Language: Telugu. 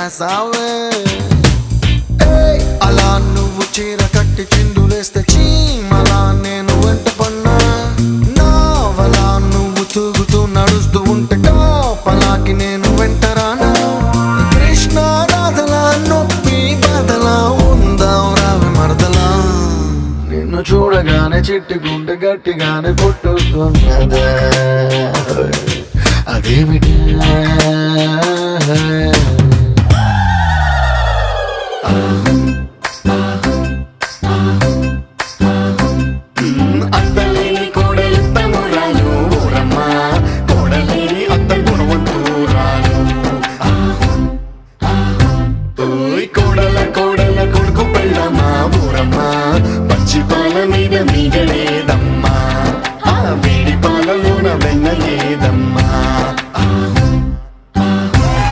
కాసావే. అలా నువ్వు చీర కట్టి చిందులేస్తే చీమలా నేను వెంట పన్నా. నావలా నువ్వు తూగుతూ నడుస్తూ ఉంటే కాపలాకి నేను వెంటరానా. కృష్ణ రాధలా నొప్పి బాధలా ఉందాం రావి మరదలా. నిన్ను చూడగానే చిట్టి గుండె గట్టిగానే కొట్టుతున్నదే, అదేమిటి